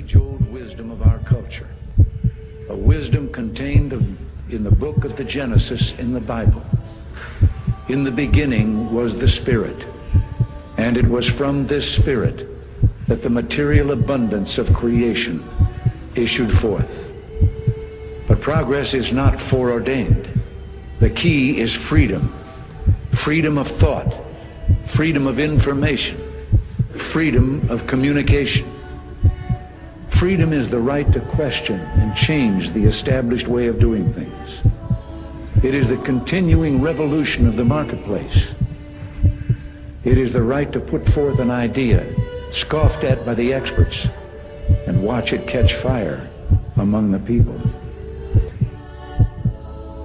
age-old wisdom of our culture, a wisdom contained in the book of the Genesis in the Bible. In the beginning was the Spirit, and it was from this Spirit that the material abundance of creation issued forth. But progress is not foreordained. The key is freedom. Freedom of thought, freedom of information, freedom of communication. Freedom is the right to question and change the established way of doing things. It is the continuing revolution of the marketplace. It is the right to put forth an idea scoffed at by the experts and watch it catch fire among the people.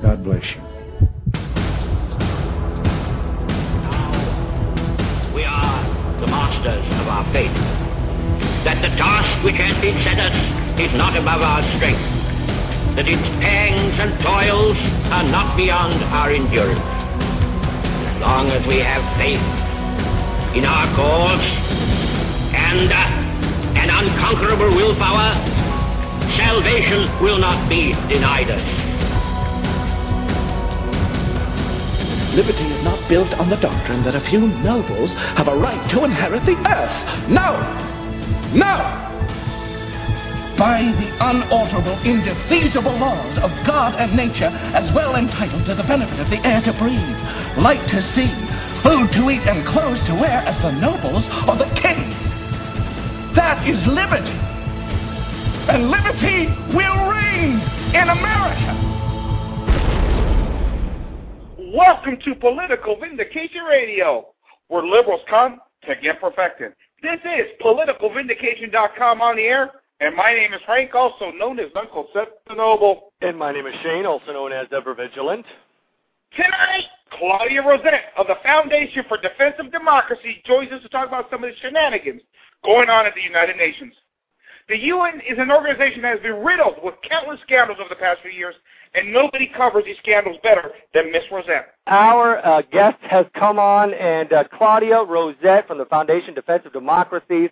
God bless you. We are the masters of our fate. That the task which has been set us is not above our strength. That its pangs and toils are not beyond our endurance. As long as we have faith in our cause and an unconquerable willpower, salvation will not be denied us. Liberty is not built on the doctrine that a few nobles have a right to inherit the earth. No! No! By the unalterable, indefeasible laws of God and nature, as well entitled to the benefit of the air to breathe, light to see, food to eat, and clothes to wear as the nobles or the king. That is liberty. And liberty will reign in America. Welcome to Political Vindication Radio, where liberals come to get perfected. This is politicalvindication.com on the air, and my name is Frank, also known as Uncle Seth the Noble. And my name is Shane, also known as Ever Vigilant. Tonight, Claudia Rosett of the Foundation for Defense of Democracies joins us to talk about some of the shenanigans going on at the United Nations. The UN is an organization that has been riddled with countless scandals over the past few years, and nobody covers these scandals better than Miss Rosett. Our guest has come on, and Claudia Rosett from the Foundation Defense of Democracies.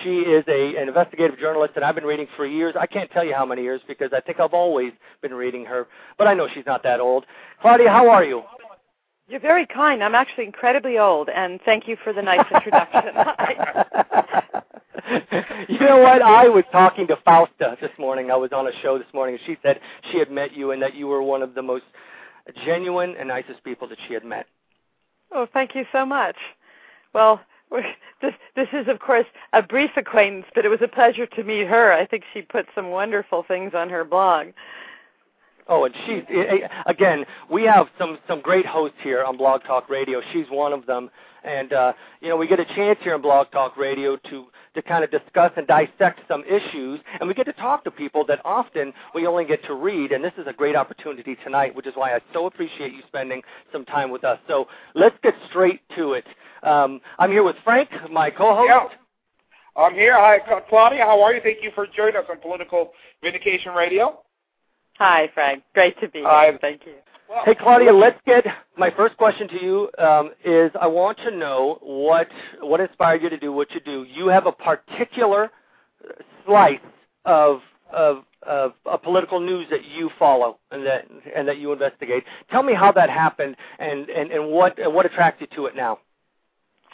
She is an investigative journalist, and I've been reading for years. I can't tell you how many years because I think I've always been reading her, but I know she's not that old. Claudia, how are you? You're very kind. I'm actually incredibly old, and thank you for the nice introduction. You know what? I was talking to Fausta this morning. I was on a show this morning, and she said she had met you and that you were one of the most genuine and nicest people that she had met. Oh, thank you so much. Well, this is, of course, a brief acquaintance, but it was a pleasure to meet her. I think she put some wonderful things on her blog. Oh, and she's, again, we have some great hosts here on Blog Talk Radio. She's one of them. And, we get a chance here on Blog Talk Radio to kind of discuss and dissect some issues, and we get to talk to people that often we only get to read, and this is a great opportunity tonight, which is why I so appreciate you spending some time with us. So let's get straight to it. I'm here with Frank, my co-host. Yeah. I'm here. Hi, Claudia. How are you? Thank you for joining us on Political Vindication Radio. Hi, Frank. Great to be here. Thank you. Well, hey, Claudia, let's get my first question to you is I want to know what inspired you to do what you do. You have a particular slice of political news that you follow and that you investigate. Tell me how that happened and what attracts you to it now.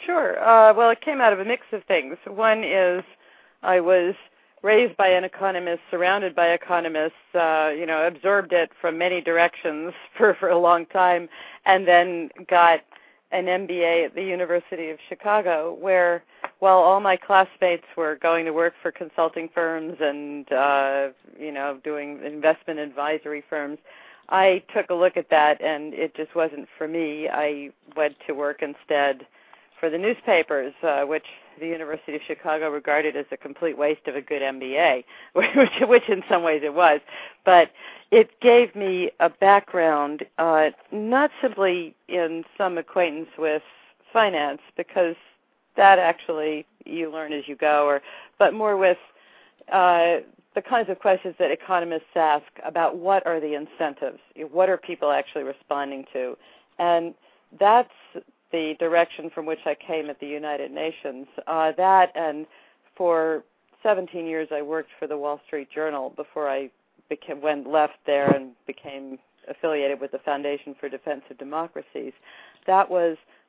Sure. Well, it came out of a mix of things. One is I was raised by an economist, surrounded by economists, absorbed it from many directions for a long time, and then got an MBA at the University of Chicago, where while all my classmates were going to work for consulting firms and, doing investment advisory firms, I took a look at that, and it just wasn't for me. I went to work instead for the newspapers, which the University of Chicago regarded as a complete waste of a good MBA, which in some ways it was. But it gave me a background, not simply in some acquaintance with finance, because that actually you learn as you go, but more with the kinds of questions that economists ask about what are the incentives, what are people actually responding to. And that's the direction from which I came at the United Nations. That and for 17 years I worked for the Wall Street Journal before I left there and became affiliated with the Foundation for Defense of Democracies.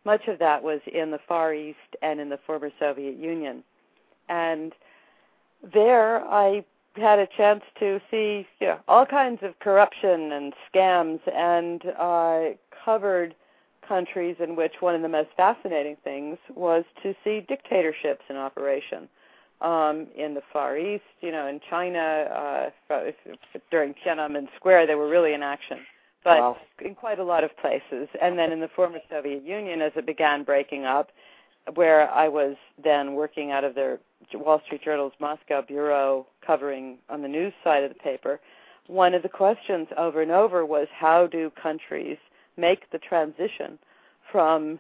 Much of that was in the Far East and in the former Soviet Union. And there I had a chance to see all kinds of corruption and scams, and covered countries in which one of the most fascinating things was to see dictatorships in operation. In the Far East, in China, during Tiananmen Square, they were really in action. But in quite a lot of places. And then in the former Soviet Union, as it began breaking up, where I was then working out of their Wall Street Journal's Moscow bureau, covering on the news side of the paper, one of the questions over and over was, how do countries make the transition from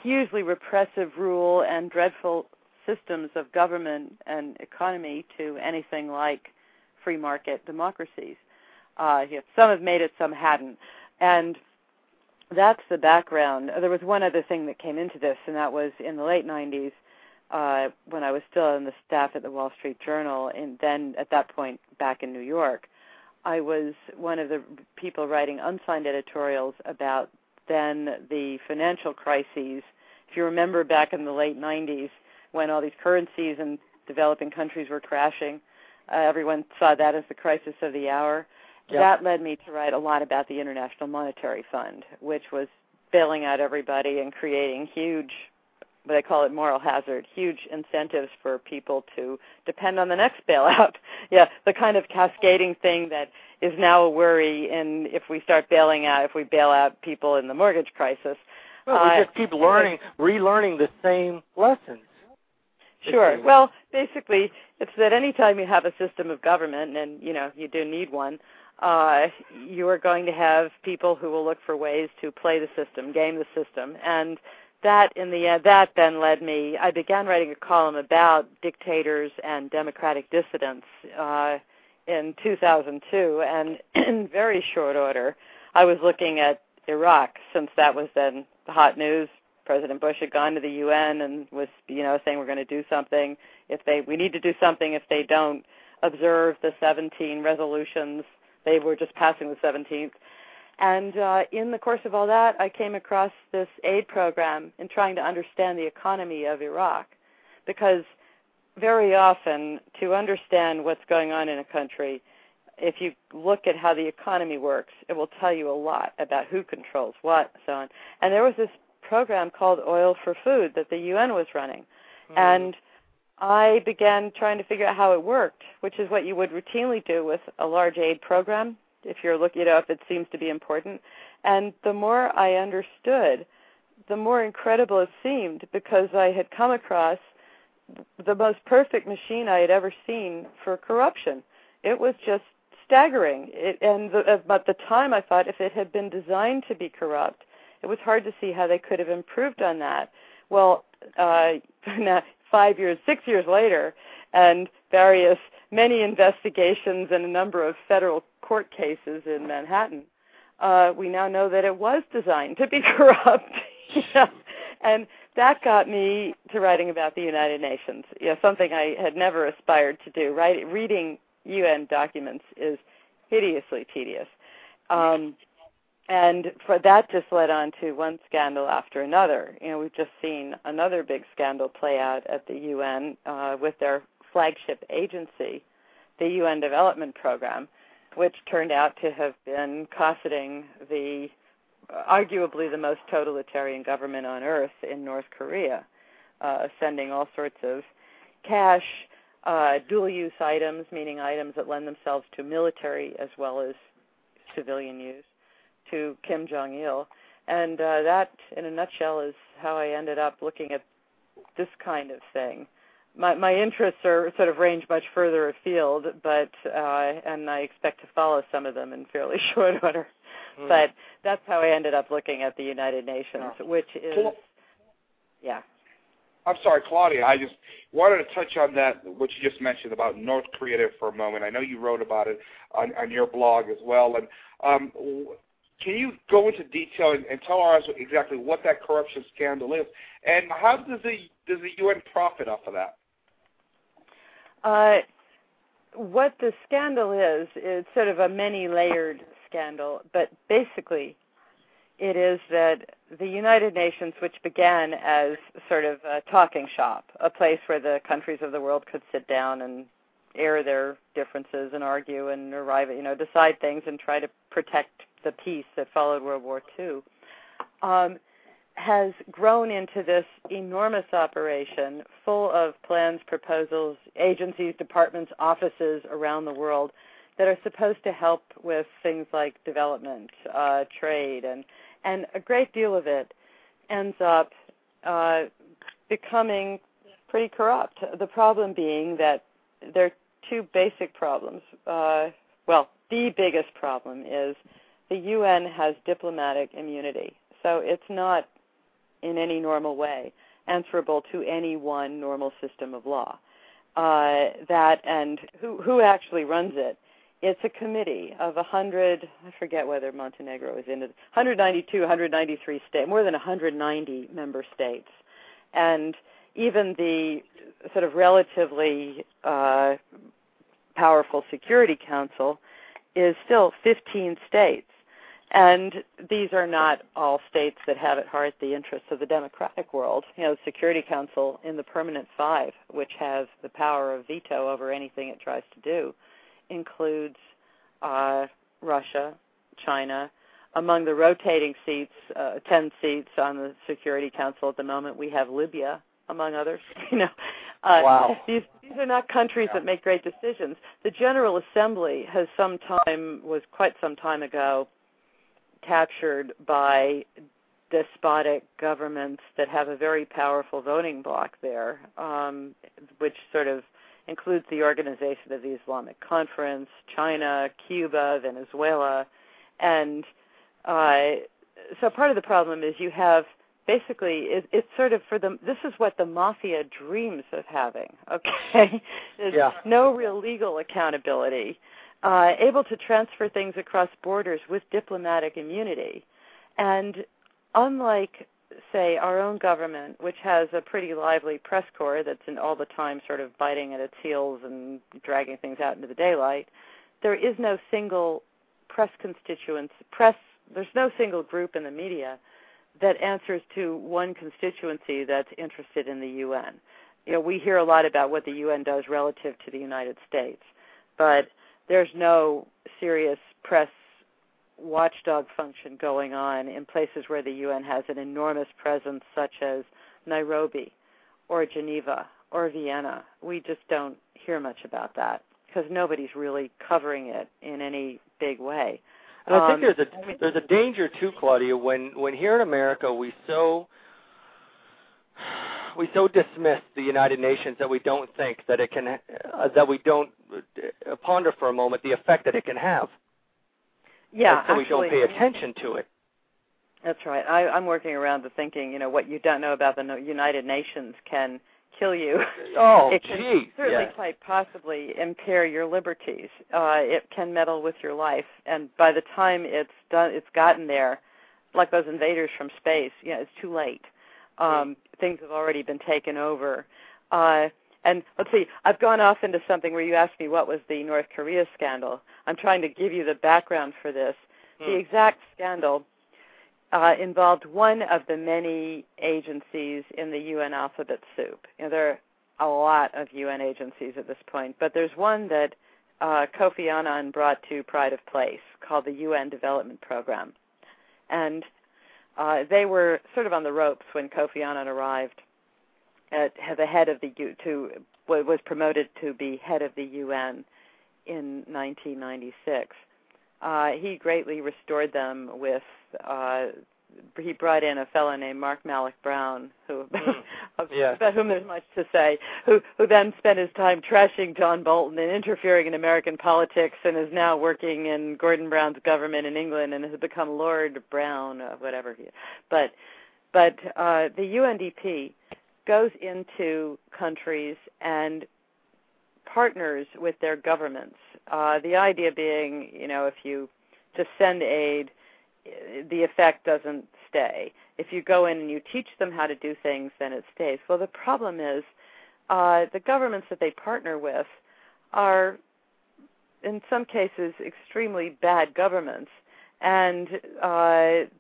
hugely repressive rule and dreadful systems of government and economy to anything like free market democracies? Some have made it, some hadn't. And that's the background. There was one other thing that came into this, and that was in the late 90s, when I was still on the staff at the Wall Street Journal, and then at that point back in New York. I was one of the people writing unsigned editorials about then the financial crises. If you remember back in the late 90s when all these currencies in developing countries were crashing, everyone saw that as the crisis of the hour. Yep. That led me to write a lot about the International Monetary Fund, which was bailing out everybody and creating huge, what they call it, moral hazard, huge incentives for people to depend on the next bailout. The kind of cascading thing that is now a worry if we bail out people in the mortgage crisis. Well, we just keep relearning the same lessons. Sure. Well, basically, it's that any time you have a system of government, and you do need one, you are going to have people who will look for ways to play the system, game the system, and that then led me. I began writing a column about dictators and democratic dissidents in 2002, and in very short order, I was looking at Iraq, since that was then the hot news. President Bush had gone to the UN and was, saying we're going to do something. We need to do something if they don't observe the 17 resolutions. They were just passing the 17th. And in the course of all that, I came across this aid program in trying to understand the economy of Iraq, because very often, to understand what's going on in a country, if you look at how the economy works, it will tell you a lot about who controls what, and so on. And there was this program called Oil for Food that the UN was running. Mm-hmm. And I began trying to figure out how it worked, which is what you would routinely do with a large aid program, if you're looking, if it seems to be important. And the more I understood, the more incredible it seemed, because I had come across the most perfect machine I had ever seen for corruption. It was just staggering. At the time, I thought if it had been designed to be corrupt, it was hard to see how they could have improved on that. Well, 6 years later, and many investigations and a number of federal court cases in Manhattan, we now know that it was designed to be corrupt. And that got me to writing about the United Nations, something I had never aspired to do. Reading UN documents is hideously tedious. And for that just led on to one scandal after another. We've just seen another big scandal play out at the UN with their flagship agency, the UN Development Program, which turned out to have been cosseting arguably the most totalitarian government on earth in North Korea, sending all sorts of cash, dual-use items, meaning items that lend themselves to military as well as civilian use, to Kim Jong-il. And that, in a nutshell, is how I ended up looking at this kind of thing. My interests are sort of range much further afield, and I expect to follow some of them in fairly short order. Mm. But that's how I ended up looking at the United Nations, which is, I'm sorry, Claudia, I just wanted to touch on that, what you just mentioned about North Korea there for a moment. I know you wrote about it on your blog as well. And can you go into detail and tell us exactly what that corruption scandal is, and how does the UN profit off of that? What the scandal is sort of a many-layered scandal, but basically it is that the United Nations, which began as sort of a talking shop, a place where the countries of the world could sit down and air their differences and argue and arrive at, decide things and try to protect the peace that followed World War II, has grown into this enormous operation full of plans, proposals, agencies, departments, offices around the world that are supposed to help with things like development, trade, and a great deal of it ends up becoming pretty corrupt. The problem being that there are two basic problems. The biggest problem is the UN has diplomatic immunity, so it's not in any normal way answerable to any one normal system of law. And who actually runs it? It's a committee of 100, I forget whether Montenegro is in it, 192, 193 states, more than 190 member states. And even the sort of relatively powerful Security Council is still 15 states. And these are not all states that have at heart the interests of the democratic world. The Security Council in the Permanent Five, which has the power of veto over anything it tries to do, includes Russia, China. Among the rotating seats, 10 seats on the Security Council at the moment, we have Libya, among others. Wow. These are not countries that make great decisions. The General Assembly was quite some time ago captured by despotic governments that have a very powerful voting bloc there, which sort of includes the Organization of the Islamic Conference, China, Cuba, Venezuela. And so part of the problem is you have basically, it's sort of this is what the mafia dreams of having, okay? There's no real legal accountability. Able to transfer things across borders with diplomatic immunity. And unlike, say, our own government, which has a pretty lively press corps that's all the time sort of biting at its heels and dragging things out into the daylight, there is no single there's no single group in the media that answers to one constituency that's interested in the UN. We hear a lot about what the UN does relative to the United States, but there's no serious press watchdog function going on in places where the UN has an enormous presence, such as Nairobi or Geneva or Vienna. We just don't hear much about that because nobody's really covering it in any big way. And I think there's a danger too, Claudia, when here in America we so dismiss the United Nations that we don't think that it can, that we don't ponder for a moment the effect that it can have. Yeah, and so we don't pay attention to it. That's right. I'm working around the thinking, what you don't know about the United Nations can kill you. Oh, it can certainly quite possibly impair your liberties. It can meddle with your life, and by the time it's gotten there, like those invaders from space, it's too late. Things have already been taken over. And let's see, I've gone off into something where you asked me what was the North Korea scandal. I'm trying to give you the background for this. The exact scandal involved one of the many agencies in the UN alphabet soup. There are a lot of UN agencies at this point, but there's one that Kofi Annan brought to pride of place called the UN Development Program. And they were sort of on the ropes when Kofi Annan arrived at the head of was promoted to be head of the UN in 1996. He greatly restored them with, he brought in a fellow named Mark Malloch Brown, about whom there's much to say, who then spent his time trashing John Bolton and interfering in American politics and is now working in Gordon Brown's government in England and has become Lord Brown, whatever he is. But the UNDP goes into countries and partners with their governments. The idea being, if you just send aid, the effect doesn't stay. If you go in and you teach them how to do things, then it stays. Well, the problem is the governments that they partner with are, in some cases, extremely bad governments, and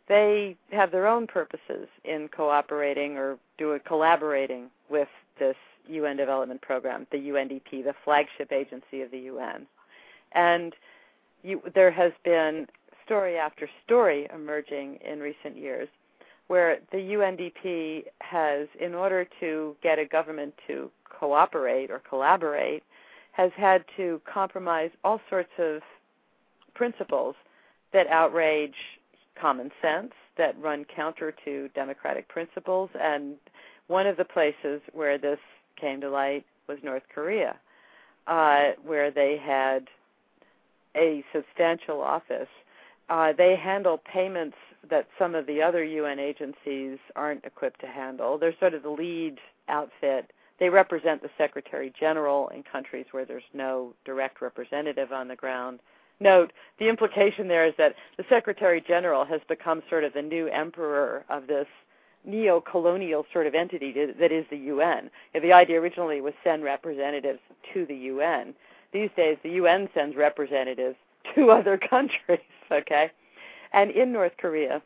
they have their own purposes in cooperating or collaborating with this UN Development Program, the UNDP, the flagship agency of the UN. And there has been story after story emerging in recent years where the UNDP has, in order to get a government to cooperate or collaborate, has had to compromise all sorts of principles that outrage common sense, that run counter to democratic principles. And one of the places where this came to light was North Korea, where they had a substantial office. They handle payments that some of the other UN agencies aren't equipped to handle. They're sort of the lead outfit. They represent the Secretary General in countries where there's no direct representative on the ground. Note, the implication there is that the Secretary General has become sort of the new emperor of this neo-colonial sort of entity that is the UN. The idea originally was send representatives to the UN. These days, the UN sends representatives to other countries, okay? And in North Korea,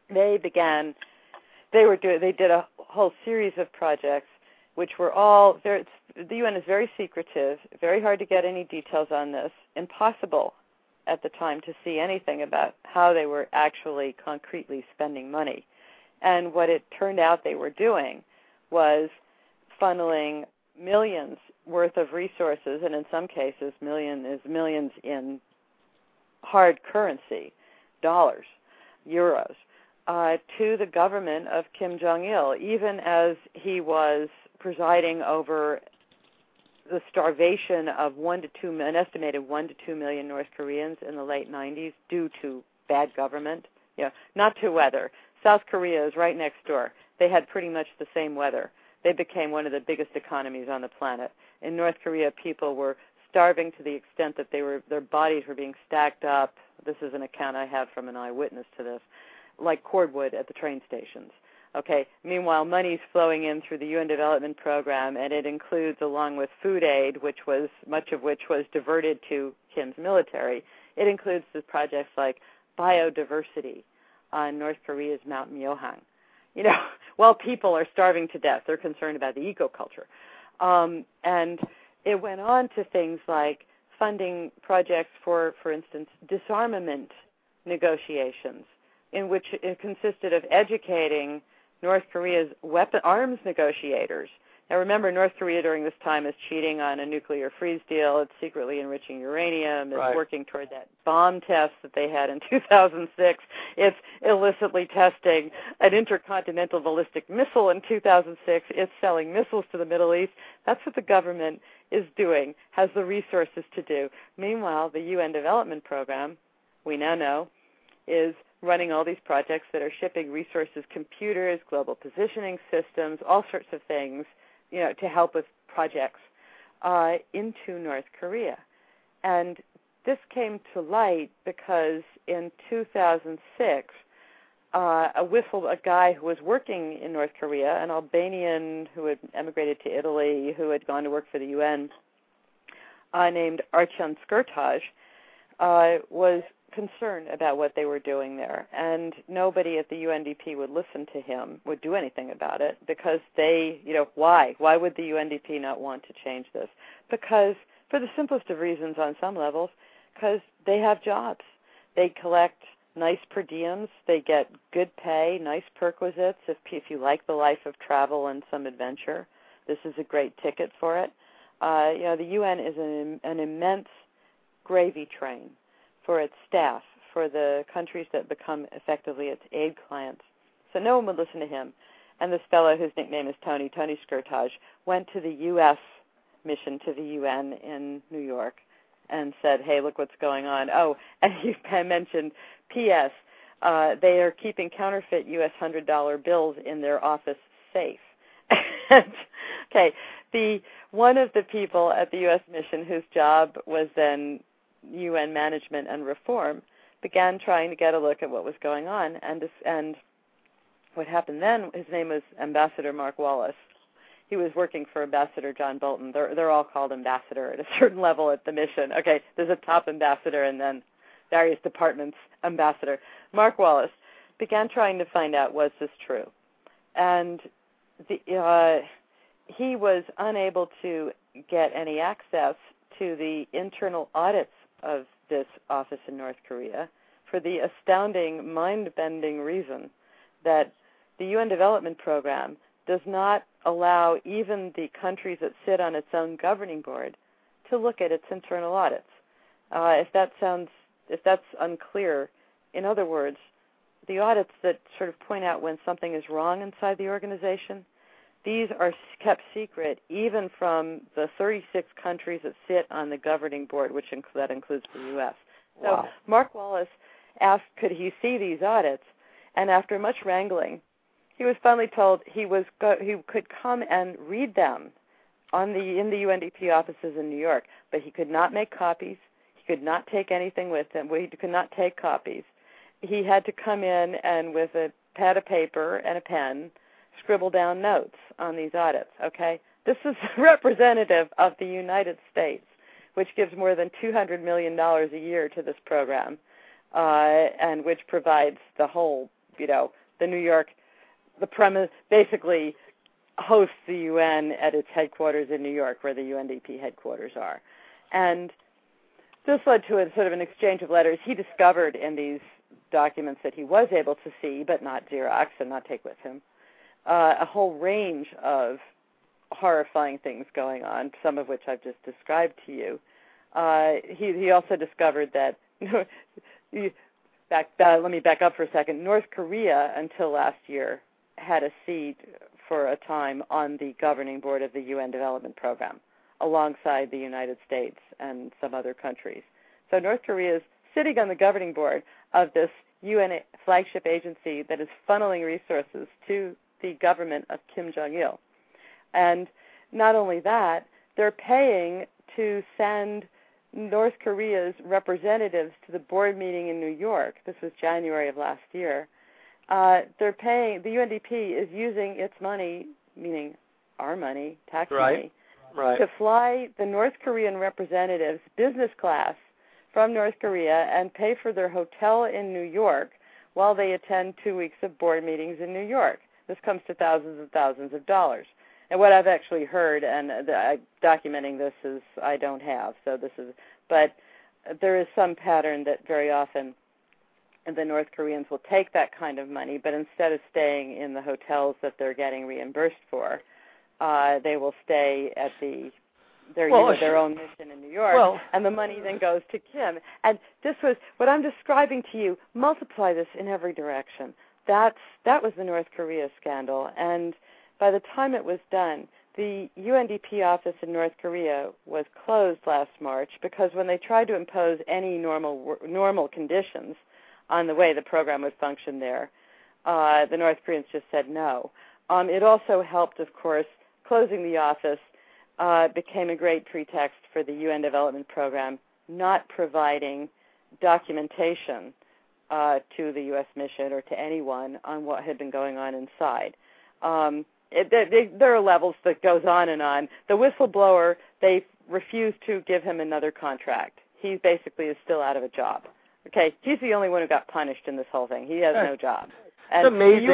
they did a whole series of projects which were all, the UN is very secretive, very hard to get any details on this, impossible at the time to see anything about how they were actually concretely spending money. And what it turned out they were doing was funneling millions worth of resources, and in some cases millions in hard currency, dollars, euros, to the government of Kim Jong-il, even as he was presiding over the starvation of an estimated 1 to 2 million North Koreans in the late 90s due to bad government, not to weather. South Korea is right next door. They had pretty much the same weather. They became one of the biggest economies on the planet. In North Korea, people were starving to the extent that their bodies were being stacked up. This is an account I have from an eyewitness to this, like cordwood at the train stations. Okay. Meanwhile, money's flowing in through the UN Development Program, and it includes, along with food aid, much of which was diverted to Kim's military. It includes the projects like biodiversity on North Korea's Mount Myohang. While people are starving to death, they're concerned about the ecoculture. And it went on to things like funding projects for instance, disarmament negotiations, in which it consisted of educating North Korea's arms negotiators. Now remember, North Korea during this time is cheating on a nuclear freeze deal. It's secretly enriching uranium. It's working toward that bomb test that they had in 2006. It's illicitly testing an intercontinental ballistic missile in 2006. It's selling missiles to the Middle East. That's what the government is doing, has the resources to do. Meanwhile, the UN Development Program, we now know, is running all these projects that are shipping resources, computers, global positioning systems, all sorts of things, to help with projects into North Korea. And this came to light because in 2006, a guy who was working in North Korea, an Albanian who had emigrated to Italy, who had gone to work for the UN, named Archon Skurtaj, was concerned about what they were doing there, and nobody at the UNDP would listen to him, would do anything about it, because they, why would the UNDP not want to change this? Because, for the simplest of reasons on some levels, because they have jobs. They collect nice per diems, they get good pay, nice perquisites, if you like the life of travel and some adventure. This is a great ticket for it. The UN is an immense gravy train for its staff, for the countries that become effectively its aid clients. So no one would listen to him. And this fellow, whose nickname is Tony Skurtaj, went to the U.S. mission to the UN in New York and said, hey, look what's going on. Oh, and you mentioned, P.S., they are keeping counterfeit U.S. $100 bills in their office safe. Okay, one of the people at the U.S. mission whose job was then UN management and reform began trying to get a look at what was going on, and what happened then, his name was Ambassador Mark Wallace. he was working for Ambassador John Bolton. They're all called ambassador at a certain level at the mission. Okay, there's a top ambassador and then various departments ambassador. Mark Wallace began trying to find out, was this true? And he was unable to get any access to the internal audits of this office in North Korea for the astounding, mind-bending reason that the UN Development Program does not allow even the countries that sit on its own governing board to look at its internal audits. If that's unclear, in other words, the audits that sort of point out when something is wrong inside the organization, these are kept secret even from the 36 countries that sit on the governing board, that includes the U.S. So wow. Mark Wallace asked, could he see these audits? And after much wrangling, he was finally told he could come and read them in the UNDP offices in New York, but he could not make copies. He could not take anything with him. He could not take copies. He had to come in and with a pad of paper and a pen scribble down notes on these audits, okay? This is representative of the United States, which gives more than $200 million a year to this program, and which provides the whole, the New York, the premise, basically hosts the UN at its headquarters in New York, where the UNDP headquarters are. And this led to a sort of an exchange of letters. He discovered in these documents that he was able to see, but not Xerox and not take with him, a whole range of horrifying things going on, some of which I've just described to you. He also discovered that, let me back up for a second, North Korea, until last year, had a seat for a time on the governing board of the UN Development Program, alongside the United States and some other countries. So North Korea is sitting on the governing board of this UN flagship agency that is funneling resources to the government of Kim Jong-il. And not only that, they're paying to send North Korea's representatives to the board meeting in New York. This was January of last year. They're paying, the UNDP is using its money, meaning our money, tax money, to fly the North Korean representatives business class from North Korea and pay for their hotel in New York while they attend 2 weeks of board meetings in New York. This comes to thousands and thousands of dollars. And what I've actually heard, and documenting this is I don't have, but there is some pattern that very often the North Koreans will take that kind of money, but instead of staying in the hotels that they're getting reimbursed for, they will stay at their own mission in New York, and the money then goes to Kim. And this was what I'm describing to you. Multiply this in every direction. That was the North Korea scandal, and by the time it was done, the UNDP office in North Korea was closed last March because when they tried to impose any normal conditions on the way the program would function there, the North Koreans just said no. It also helped, of course, closing the office became a great pretext for the UN Development Program not providing documentation to the U.S. mission or to anyone on what had been going on inside. There are levels that goes on and on. The whistleblower, they refused to give him another contract. He basically is still out of a job. Okay, he's the only one who got punished in this whole thing. He has no job. And it's amazing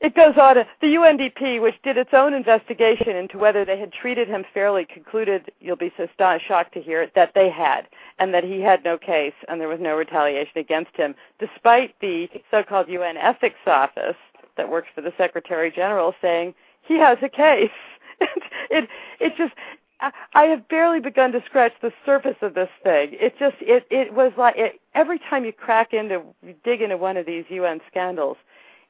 it goes on. The UNDP, which did its own investigation into whether they had treated him fairly, concluded, you'll be so shocked to hear it, that they had, and that he had no case and there was no retaliation against him, despite the so-called UN Ethics Office that works for the Secretary General saying he has a case. I have barely begun to scratch the surface of this thing. It was like every time you dig into one of these UN scandals,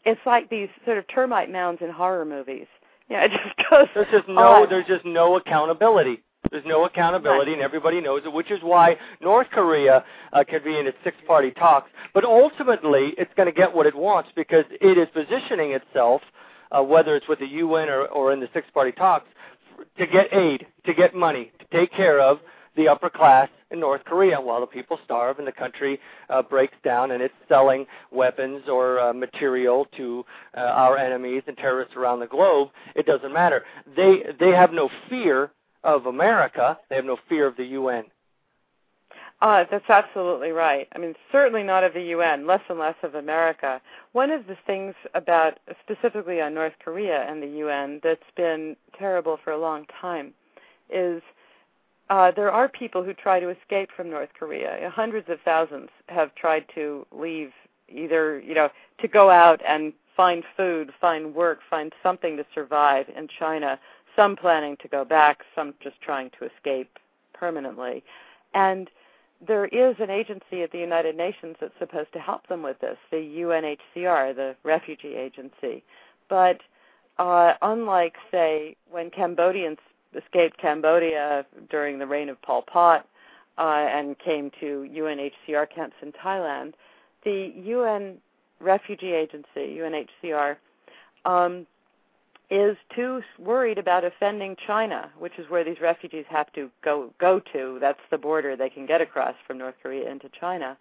it's like these sort of termite mounds in horror movies. It just goes. There's just no accountability. There's no accountability, and everybody knows it, which is why North Korea could be in its six-party talks. But ultimately, it's going to get what it wants because it is positioning itself, whether it's with the UN or in the six-party talks, to get aid, to get money, to take care of the upper class in North Korea while the people starve and the country breaks down and it's selling weapons or material to our enemies and terrorists around the globe. It doesn't matter. They have no fear of America. They have no fear of the UN. That's absolutely right. I mean, certainly not of the UN, less and less of America. One of the things about, specifically on North Korea and the UN, that's been terrible for a long time is there are people who try to escape from North Korea. Hundreds of thousands have tried to leave, either, to go out and find food, find work, find something to survive in China, some planning to go back, some just trying to escape permanently. And there is an agency at the United Nations that's supposed to help them with this, the UNHCR, the refugee agency. But unlike, say, when Cambodians escaped Cambodia during the reign of Pol Pot and came to UNHCR camps in Thailand, the UN refugee agency, UNHCR, is too worried about offending China, which is where these refugees have to go to. That's the border they can get across from North Korea into China.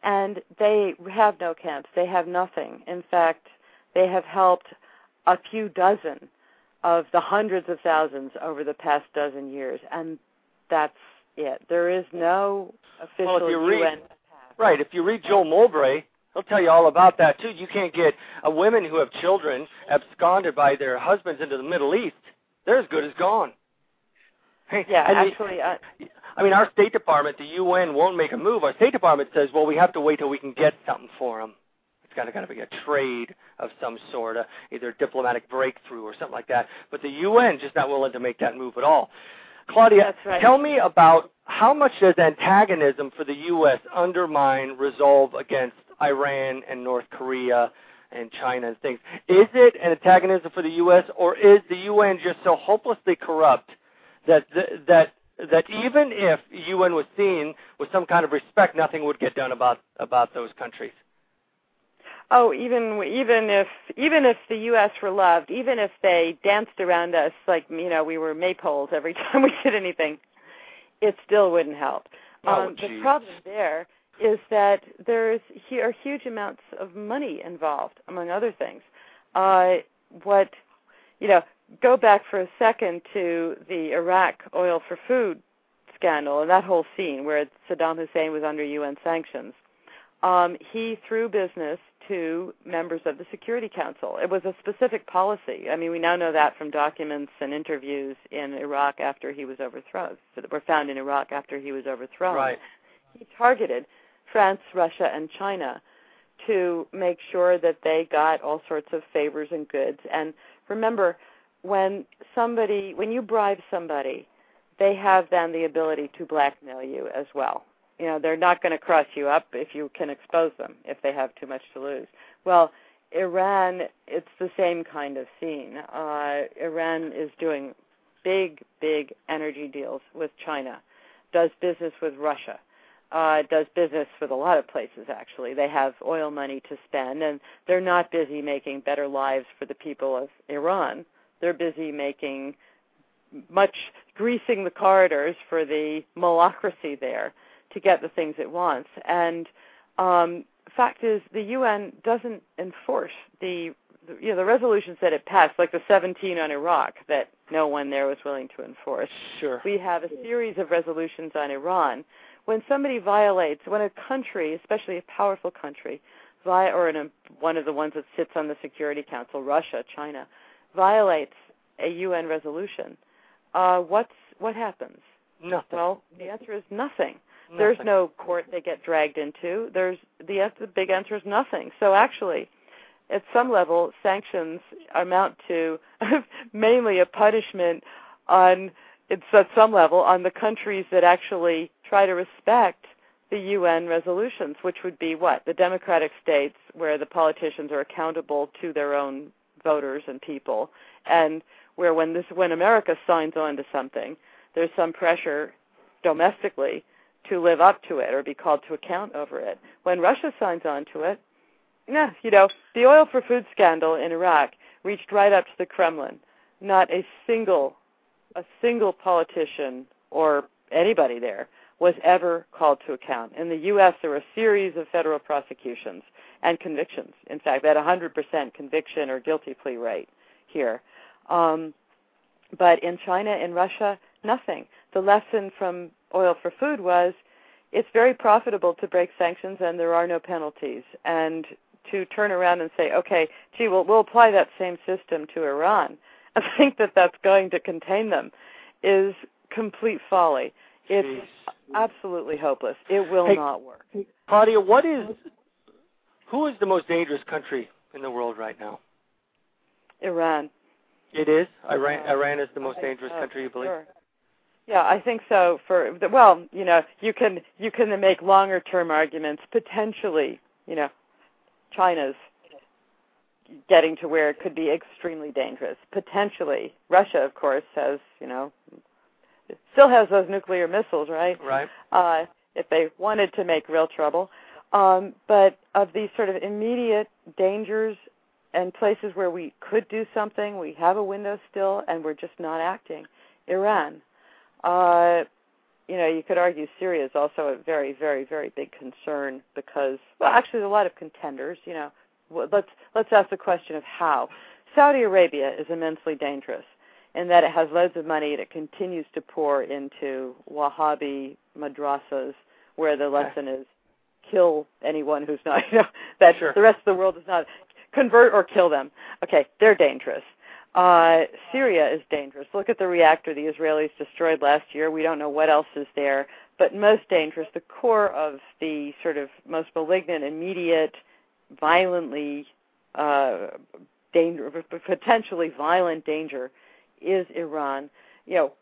And they have no camps. They have nothing. In fact, they have helped a few dozen of the hundreds of thousands over the past dozen years, and that's it. There is no official UN. Right. If you read Joel Mowbray, he'll tell you all about that, too. You can't get women who have children absconded by their husbands into the Middle East. They're as good as gone. Yeah, actually. I mean, our State Department, the UN, won't make a move. Our State Department says, well, we have to wait till we can get something for them. It's got to be a trade of some sort, either a diplomatic breakthrough or something like that. But the UN just not willing to make that move at all. Claudia, That's right. Tell me about how much does antagonism for the U.S. undermine resolve against Iran and North Korea and China and things? Is it an antagonism for the U.S., or is the UN just so hopelessly corrupt that even if the UN was seen with some kind of respect, nothing would get done about those countries? Oh, even if the U.S. were loved, even if they danced around us like we were maypoles every time we did anything, it still wouldn't help. The problem there is that are huge amounts of money involved, among other things. Go back for a second to the Iraq oil for food scandal and that whole scene where Saddam Hussein was under UN sanctions. He threw business to members of the Security Council. It was a specific policy. I mean, we now know that from documents and interviews in Iraq after he was overthrown, that were found in Iraq after he was overthrown. Right. He targeted France, Russia, and China to make sure that they got all sorts of favors and goods. And remember, when you bribe somebody, they have then the ability to blackmail you as well. They're not going to cross you up if you can expose them, if they have too much to lose. Well, Iran, it's the same kind of scene. Iran is doing big energy deals with China, does business with Russia, does business with a lot of places, actually. They have oil money to spend, and they're not busy making better lives for the people of Iran. They're busy greasing the corridors for the malocracy there to get the things it wants. And fact is, the UN doesn't enforce the resolutions that it passed, like the 17 on Iraq that no one there was willing to enforce. Sure. We have a series of resolutions on Iran. When a country, especially a powerful country, one of the ones that sits on the Security Council, Russia, China, violates a UN resolution, what happens? Nothing. Well, the answer is nothing. There's no court they get dragged into. The big answer is nothing. So actually, at some level, sanctions amount to mainly a punishment at some level on the countries that actually try to respect the UN resolutions, which would be what? The democratic states where the politicians are accountable to their own voters and people, and where when America signs on to something, there's some pressure domestically to live up to it or be called to account over it. When Russia signs on to it, the oil for food scandal in Iraq reached right up to the Kremlin. Not a single politician or anybody there was ever called to account. In the U.S., there were a series of federal prosecutions and convictions. In fact, that 100% conviction or guilty plea rate here. But in China, in Russia, nothing. The lesson from Oil for Food was it's very profitable to break sanctions and there are no penalties. And to turn around and say, okay, gee, we'll apply that same system to Iran and think that that's going to contain them is complete folly. It's absolutely hopeless. It will not work. Claudia, who is the most dangerous country in the world right now? Iran. It is? Iran is the most dangerous country, you believe? Sure. Yeah, I think so. You can make longer term arguments. Potentially, China's getting to where it could be extremely dangerous. Potentially, Russia, of course, has still has those nuclear missiles, right? Right. If they wanted to make real trouble, but of these sort of immediate dangers and places where we could do something, we have a window still, and we're just not acting. Iran. You could argue Syria is also a very, very, very big concern because, well, actually, there's a lot of contenders. Let's ask the question of how. Saudi Arabia is immensely dangerous in that it has loads of money and it continues to pour into Wahhabi madrasas where the lesson is kill anyone who's not, that sure. The rest of the world does not convert or kill them. Okay, they're dangerous. Syria is dangerous. Look at the reactor the Israelis destroyed last year. We don't know what else is there. But most dangerous, the core of the sort of most malignant, immediate, violently potentially violent danger is Iran.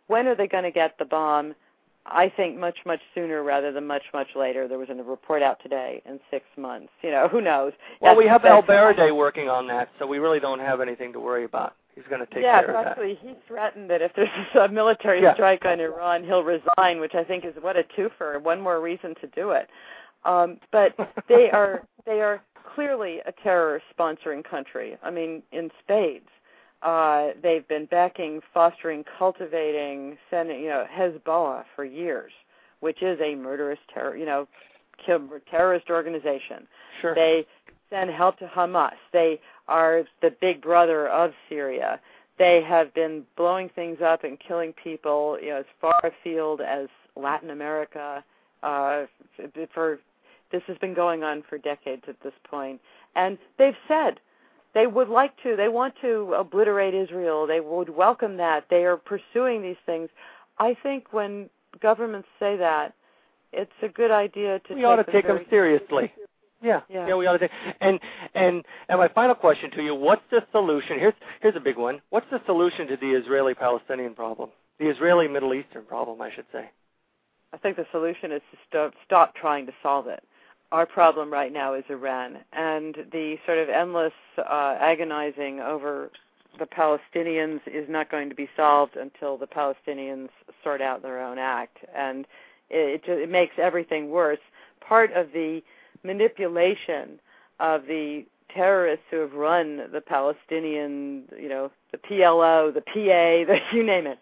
When are they going to get the bomb? I think much, much sooner rather than much, much later. There was a report out today in 6 months. Who knows? Well, we have El-Baradei working on that, so we really don't have anything to worry about. He's going to take care of that. Yeah, actually, he threatened that if there's a military strike on Iran, he'll resign, which I think is what a twofer, one more reason to do it. But they are clearly a terror-sponsoring country. I mean, in spades. They've been backing, fostering, cultivating, sending, Hezbollah for years, which is a murderous terrorist organization. Sure. They send help to Hamas. They are the big brother of Syria. They have been blowing things up and killing people, as far afield as Latin America. This has been going on for decades at this point, and they've said. They want to obliterate Israel. They would welcome that. They are pursuing these things. I think when governments say that, it's a good idea to take them seriously. Yeah, we ought to. And my final question to you: what's the solution? Here's a big one. What's the solution to the Israeli-Palestinian problem? The Israeli-Middle Eastern problem, I should say. I think the solution is to stop trying to solve it. Our problem right now is Iran, and the sort of endless agonizing over the Palestinians is not going to be solved until the Palestinians sort out their own act, and it makes everything worse. Part of the manipulation of the terrorists who have run the Palestinian, the PLO, the PA, you name it,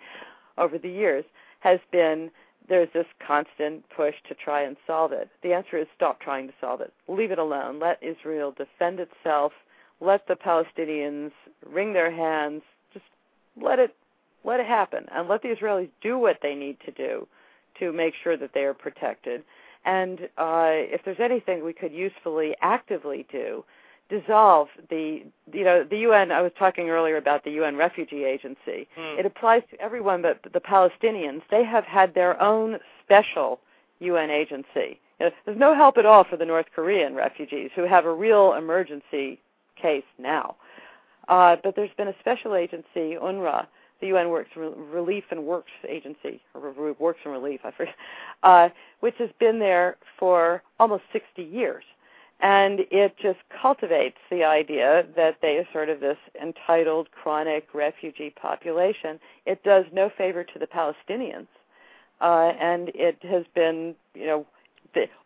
over the years, has been there's this constant push to try and solve it. The answer is stop trying to solve it. Leave it alone. Let Israel defend itself. Let the Palestinians wring their hands. Just let it happen. And let the Israelis do what they need to do to make sure that they are protected. And if there's anything we could usefully, actively do, dissolve the UN. I was talking earlier about the UN Refugee Agency. It applies to everyone but the Palestinians. They have had their own special UN agency. There's no help at all for the North Korean refugees who have a real emergency case now. But there's been a special agency, UNRWA, the UN Relief and Works Agency, or Works and Relief, I forget, which has been there for almost 60 years. And it just cultivates the idea that they are sort of this entitled, chronic refugee population. It does no favor to the Palestinians. And it has been,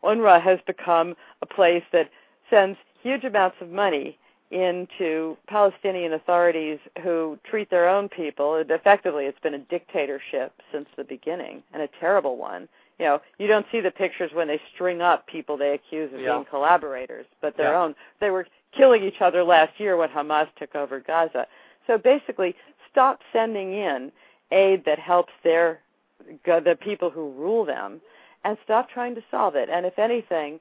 UNRWA has become a place that sends huge amounts of money into Palestinian authorities who treat their own people. Effectively, it's been a dictatorship since the beginning, and a terrible one. you know, you don't see the pictures when they string up people they accuse of being collaborators, but they were killing each other last year when Hamas took over Gaza. So basically, stop sending in aid that helps the people who rule them, and stop trying to solve it. And if anything,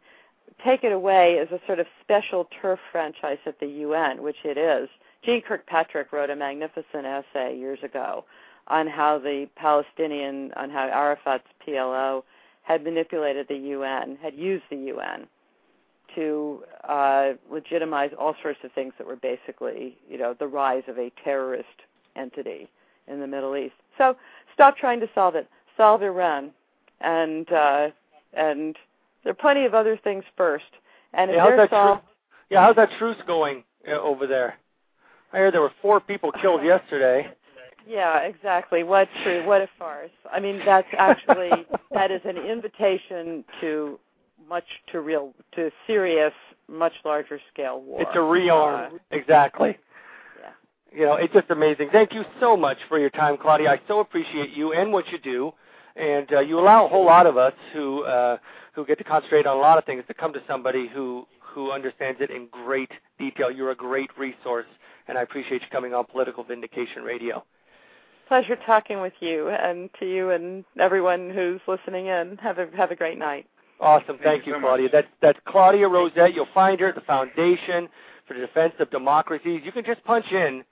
take it away as a sort of special turf franchise at the UN, which it is. Jean Kirkpatrick wrote a magnificent essay years ago on how Arafat's PLO had manipulated the UN, had used the UN to legitimize all sorts of things that were basically, you know, the rise of a terrorist entity in the Middle East. So stop trying to solve it. Solve Iran, and there are plenty of other things first. And if they're solved, how's that truce going over there? I heard there were 4 people killed yesterday. Yeah, exactly. What a farce. I mean, that's actually that is an invitation to serious, much larger scale war. It's a rearm, exactly. Yeah. You know, it's just amazing. Thank you so much for your time, Claudia. I so appreciate you and what you do, and you allow a whole lot of us who get to concentrate on a lot of things to come to somebody who understands it in great detail. You're a great resource, and I appreciate you coming on Political Vindication Radio. Pleasure talking with you, and to you and everyone who's listening in. Have a great night. Awesome. Thank you, Claudia. That's Claudia Rosett. You'll find her at the Foundation for the Defense of Democracies. You can just punch in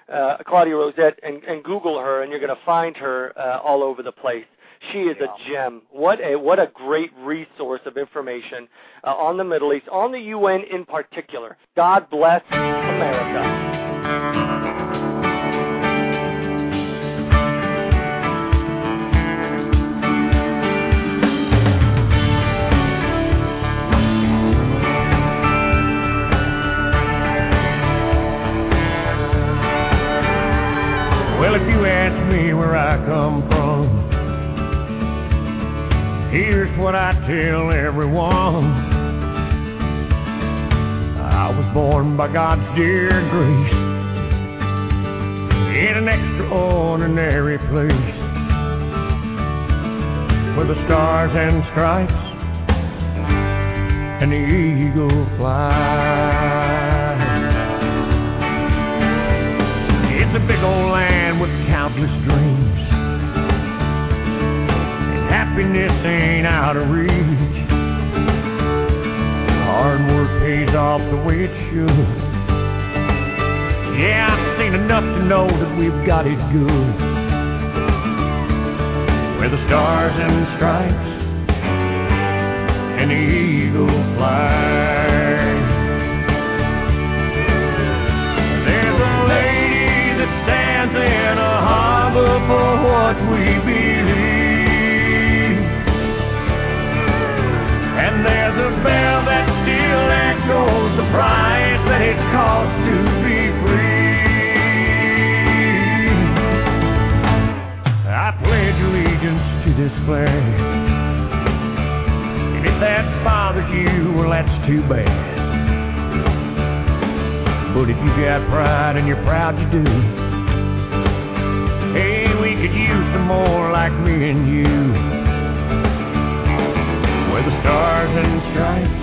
Claudia Rosett and Google her, and you're going to find her all over the place. She is a gem. What a great resource of information on the Middle East, on the UN in particular. God bless America. Well, if you ask me where I come from, here's what I tell everyone. I was born by God's dear grace in an extraordinary place where the stars and stripes and the eagle fly. It's a big old land with countless dreams, and happiness ain't out of reach. Hard work pays off the way it should. Yeah, I've seen enough to know that we've got it good, where the stars and stripes and the eagle fly. There's a lady that stands in a harbor for what we believe, and there's a bell that still echoes the price that it costs to be free. I pledge allegiance to this flag, and if that bothers you, well, that's too bad. But if you got pride and you're proud you do, hey, we could use some more like me and you, where the stars and stripes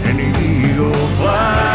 and the eagle fly.